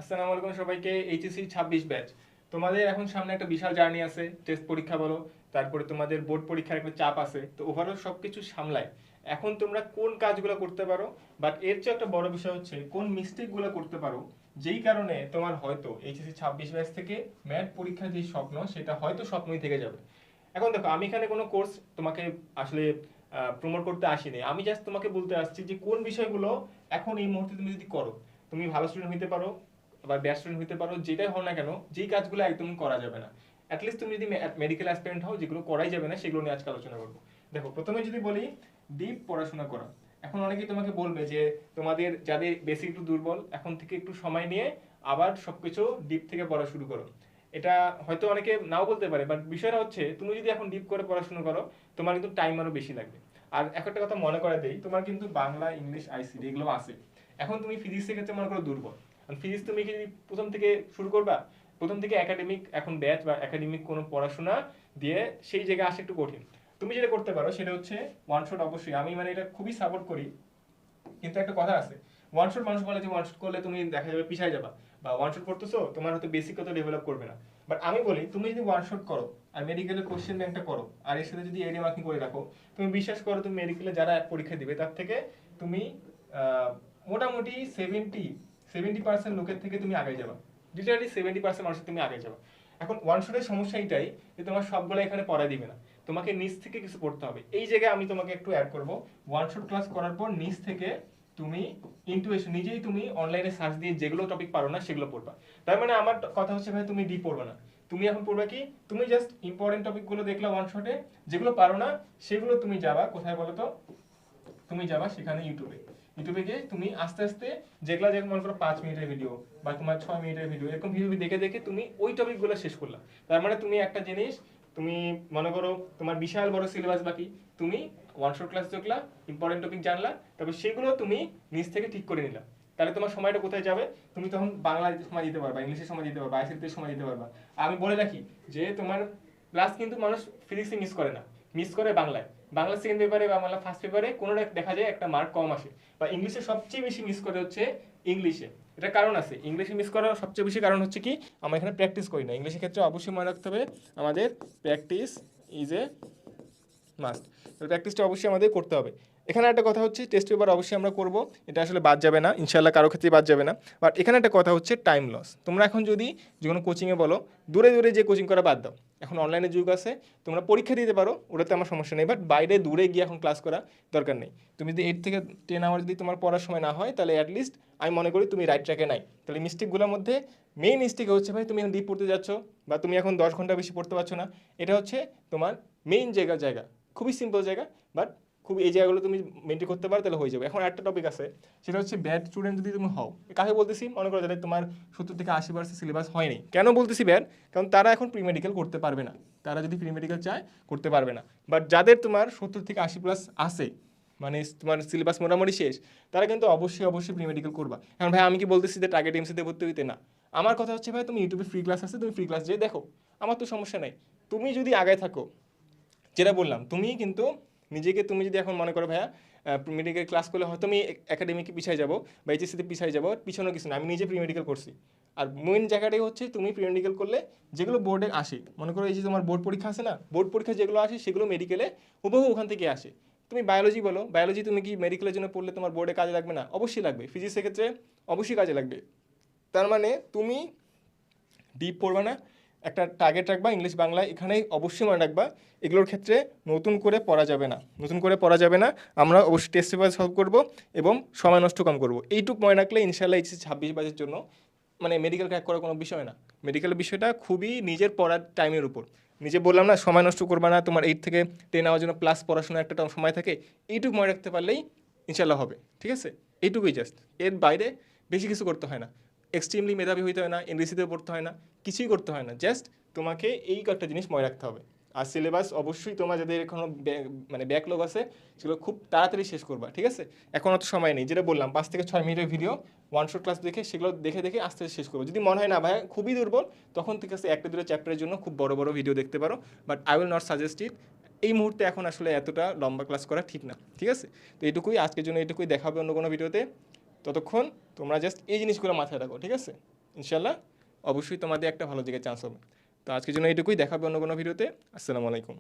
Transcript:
আসসালামু আলাইকুম সবাইকে। এইচএসসি 26 ব্যাচ, তোমাদের এখন সামনে একটা বিশাল জার্নি আছে। টেস্ট পরীক্ষা বলো, তারপরে তোমাদের বোর্ড পরীক্ষার একটা চাপ আছে, তো ওভারঅল সবকিছু সামলায় এখন তোমরা কোন কাজগুলো করতে পারো, বাট এর চেয়ে একটা বড় বিষয় হচ্ছে কোন মিস্টেকগুলো করতে পারো যেই কারণে তোমার হয়তো এইচএসসি 26 ব্যাচ থেকে ম্যাথ পরীক্ষার যে স্বপ্ন সেটা হয়তো স্বপ্নই থেকে যাবে। এখন দেখো, আমি এখানে কোনো কোর্স তোমাকে আসলে প্রমোট করতে আসিনি, আমি জাস্ট তোমাকে বলতে আসছি যে কোন বিষয়গুলো এখন এই মুহূর্তে তুমি যদি করো তুমি ভালো স্টুডেন্ট হতে পারো বা ব্যাড স্টুডেন্ট হতে পারো, যেটাই হও না কেন, যেই কাজগুলো একদম করা যাবে না। অ্যাটলিস্ট তুমি যদি মেডিকেল অ্যাসপিরেন্ট হও, যেগুলো করাই যাবে না সেগুলো নিয়ে আজকে আলোচনা করবো। দেখো, প্রথমে যদি বলি ডিপ পড়াশোনা করা। এখন অনেকেই তোমাকে বলবে যে তোমাদের যাদের বেসিক একটু দুর্বল, এখন থেকে একটু সময় নিয়ে আবার সবকিছু ডিপ থেকে পড়া শুরু করো। এটা হয়তো অনেকে নাও বলতে পারে, বাট বিষয়টা হচ্ছে তুমি যদি এখন ডিপ করে পড়াশোনা করো তোমার কিন্তু টাইম আরো বেশি লাগবে। আর একটা কথা মনে করে দেই, তোমার কিন্তু বাংলা, ইংলিশ, আইসিটি এগুলো আছে। এখন তুমি ফিজিক্সের ক্ষেত্রে মনে করো দুর্বল, ফিজিক্স তুমি কি প্রথম থেকে শুরু করবা, প্রথম থেকে একাডেমিক এখন ব্যাচ বা একাডেমিক কোনো পড়াশোনা দিয়ে সেই জায়গায় আসা একটু কঠিন। তুমি যেটা করতে পারো সেটা হচ্ছে ওয়ান শট। অবশ্যই আমি মানে এটা খুবই সাপোর্ট করি, কিন্তু একটা কথা আছে, ওয়ান শট মানুষ বলে যে ওয়ান শট করলে তুমি দেখা যাবে পিছাই যাবা, বা ওয়ান শট করতেছো তোমার হয়তো বেসিক কত ডেভেলপ করবে না। বাট আমি বলি তুমি যদি ওয়ান শট করো আর মেডিকেলের কোশ্চেন ব্যাংকটা করো আর এর সাথে যদি এরিয়া মার্কিং করে রাখো, তুমি বিশ্বাস করো তুমি মেডিকেলে যারা পরীক্ষা দিবে তার থেকে তুমি মোটামুটি 70% লোকের থেকে তুমি আগে যাবা। লিটারালি 70% মানুষের তুমি আগে যাবা। এখন ওয়ান শটের সমস্যা এটাই যে তোমার সবগুলো এখানে পড়া দিবে না, তোমাকে নিচ থেকে কিছু পড়তে হবে। এই জায়গায় আমি তোমাকে একটু অ্যাড করবো, ওয়ান শট ক্লাস করার পর নিচ থেকে তুমি ইন্টুইশন নিজেই তুমি অনলাইনে সার্চ দিয়ে যেগুলো টপিক পারো না সেগুলো পড়বা। তার মানে আমার কথা হচ্ছে ভাই তুমি ডি পড়বে না, তুমি এখন পড়বে কি, তুমি জাস্ট ইম্পর্টেন্ট টপিকগুলো দেখলা ওয়ান শটে, যেগুলো পারো না সেগুলো তুমি যাবা কোথায় বলো তো, তুমি যাবা সেখানে ইউটিউবে গিয়ে তুমি আস্তে আস্তে যেগুলা যেমন মনে করো 5 মিনিটের ভিডিও বা তোমার 6 মিনিটের ভিডিও, এরকম ভিডিও দেখে দেখে তুমি ওই টপিকগুলো শেষ করলা। তার মানে তুমি একটা জিনিস, তুমি মনে করো তোমার বিশাল বড় সিলেবাস বাকি, তুমি ওয়ান শট ক্লাস দেখলা, ইম্পর্টেন্ট টপিক জানলা, তারপর সেগুলো তুমি নিজ থেকে ঠিক করে নিলা। তাহলে তোমার সময়টা কোথায় যাবে, তুমি তখন বাংলায় সময় দিতে পারবা, ইংলিশের সময় দিতে পারবা, আইসিটিতে সময় দিতে পারবা। আমি বলে রাখি যে তোমার ক্লাস কিন্তু মানুষ ফিজিক্সে মিস করে না, মিস করে বাংলায়। বাংলা সেকেন্ড পেপারে বা বাংলা ফার্স্ট পেপারে কোনো দেখা যায় একটা মার্ক কম আসে, বা ইংলিশে সবচেয়ে বেশি মিস করে হচ্ছে ইংলিশে। এটা কারণ আছে, ইংলিশে মিস করার সবচেয়ে বেশি কারণ হচ্ছে কি, আমরা এখানে প্র্যাকটিস করি না। ইংলিশের ক্ষেত্রে অবশ্যই মনে রাখতে হবে আমাদের প্র্যাকটিস ইজ এ মাস্ট। প্র্যাকটিসটা অবশ্যই আমাদের করতে হবে। এখানে একটা কথা হচ্ছে টেস্ট পেপার অবশ্যই আমরা করব, এটা আসলে বাদ যাবে না, ইনশাল্লাহ কারো ক্ষেত্রেই বাদ যাবে না। বাট এখানে একটা কথা হচ্ছে টাইম লস। তোমরা এখন যদি যে কোনো কোচিংয়ে বলো, দূরে দূরে যে কোচিং করা বাদ দাও, এখন অনলাইনে যুগ আছে, তোমরা পরীক্ষা দিতে পারো, ওটাতে আমার সমস্যা নেই, বাট বাইরে দূরে গিয়ে এখন ক্লাস করা দরকার নেই। তুমি যদি 8 থেকে 10 আওয়ার যদি তোমার পড়ার সময় না হয়, তাহলে অ্যাটলিস্ট আমি মনে করি তুমি রাইট ট্র্যাকে নাই। তাহলে মিস্টেকগুলোর মধ্যে মেইন মিস্টেক হচ্ছে ভাই তুমি এখন ডিপ পড়তে যাচ্ছ, বা তুমি এখন 10 ঘন্টা বেশি পড়তে পারছো না। এটা হচ্ছে তোমার মেইন জায়গা, খুবই সিম্পল জায়গা, বাট খুব এই জায়গাগুলো তুমি মেনটেন করতে পারো তাহলে হয়ে যাবে। এখন একটা টপিক আছে, সেটা হচ্ছে ব্যাড স্টুডেন্ট যদি তুমি হও, কাকে বলতেছি, মনে করো যাদের তোমার 70 থেকে 80% সিলেবাস হয়নি। কেন বলতেছি ব্যাড, কারণ তারা এখন প্রি মেডিকেল করতে পারবে না, তারা যদি প্রি মেডিকেল চায় করতে পারবে না। বাট যাদের তোমার 70 থেকে 80+ আছে, মানে তোমার সিলেবাস মোটামুটি শেষ, তারা কিন্তু অবশ্যই প্রি মেডিকেল করবা। এখন ভাই আমি কি বলতেছি যে টার্গেট এমসিতে ভর্তি হইতে না, আমার কথা হচ্ছে ভাই তুমি ইউটিউবে ফ্রি ক্লাস আছে, তুমি ফ্রি ক্লাস যেয়ে দেখো, আমার তো সমস্যা নাই। তুমি যদি আগায় থাকো, যেটা বললাম, তুমি কিন্তু নিজেকে, তুমি যদি এখন মনে করো ভাইয়া মেডিকেল ক্লাস করলে হয়তো আমি একাডেমিকে পিছিয়ে যাবো বা এইচএসসিতে পিছিয়ে যাবো, পিছনে কিছু না, আমি নিজে প্রি মেডিকেল করছি। আর মেইন জায়গাটাই হচ্ছে তুমি প্রি মেডিকেল করলে যেগুলো বোর্ডে আসে, মনে করো এই যে তোমার বোর্ড পরীক্ষা আছে না, বোর্ড পরীক্ষা যেগুলো আসে সেগুলো মেডিকেলে হুবহু ওখান থেকে আসে। তুমি বায়োলজি বলো, বায়োলজি তুমি কি মেডিকেলের জন্য পড়লে তোমার বোর্ডে কাজে লাগবে না? অবশ্যই লাগবে। ফিজিক্সের ক্ষেত্রে অবশ্যই কাজে লাগবে। তার মানে তুমি ডিপ পড়বে না, একটা টার্গেট রাখবা ইংলিশ বাংলা, এখানেই অবশ্যই মনে রাখবা এগুলোর ক্ষেত্রে নতুন করে পড়া যাবে না, আমরা অবশ্যই টেস্ট পেপার সলভ করবো এবং সময় নষ্ট কম করবো। এইটুকু মনে রাখলে ইনশাল্লাহ এইচএসসি 26 ব্যাচের জন্য মানে মেডিকেল ক্র্যাক করার কোনো বিষয় না। মেডিকেলের বিষয়টা খুবই নিজের পড়ার টাইমের উপর। নিজে বললাম না সময় নষ্ট করবা না, তোমার 8 থেকে 10 আওয়ার জন্য প্লাস পড়াশোনার একটা সময় থাকে, এইটুকু মনে রাখতে পারলেই ইনশাল্লাহ হবে। ঠিক আছে, এইটুকুই জাস্ট, এর বাইরে বেশি কিছু করতে হয় না। এক্সট্রিমলি মেধাবী হইতে হয় না, এনডিসিতে পড়তে হয় না, কিছুই করতে হয় না, জাস্ট তোমাকে এই কয়েকটা জিনিস মনে রাখতে হবে। আর সিলেবাস অবশ্যই তোমার যাদের এখনও মানে ব্যাকলগ আছে সেগুলো খুব তাড়াতাড়ি শেষ করবা। ঠিক আছে, এখন অত সময় নেই, যেটা বললাম 5 থেকে 6 মিনিটের ভিডিও ওয়ান শট ক্লাস দেখে সেগুলো দেখে দেখে আস্তে আস্তে শেষ করবো। যদি মনে হয় না ভাই খুবই দুর্বল, তখন থেকে একটা দুটো চ্যাপ্টারের জন্য খুব বড় বড় ভিডিও দেখতে পারো, but I will not suggest it. এই মুহূর্তে এখন আসলে এতটা লম্বা ক্লাস করা ঠিক না। ঠিক আছে, তো এইটুকুই আজকের জন্য, এইটুকুই, দেখা হবে অন্য কোনো ভিডিওতে। ততক্ষণ তোমরা জাস্ট এই জিনিসগুলো মাথায় রাখো। ঠিক আছে, ইনশাল্লাহ অবশ্যই তোমাদের একটা ভালো জায়গায় চান্স হবে। তো আজকের জন্য এইটুকুই, দেখাবে অন্য কোনো ভিডিওতে। আসসালামু আলাইকুম।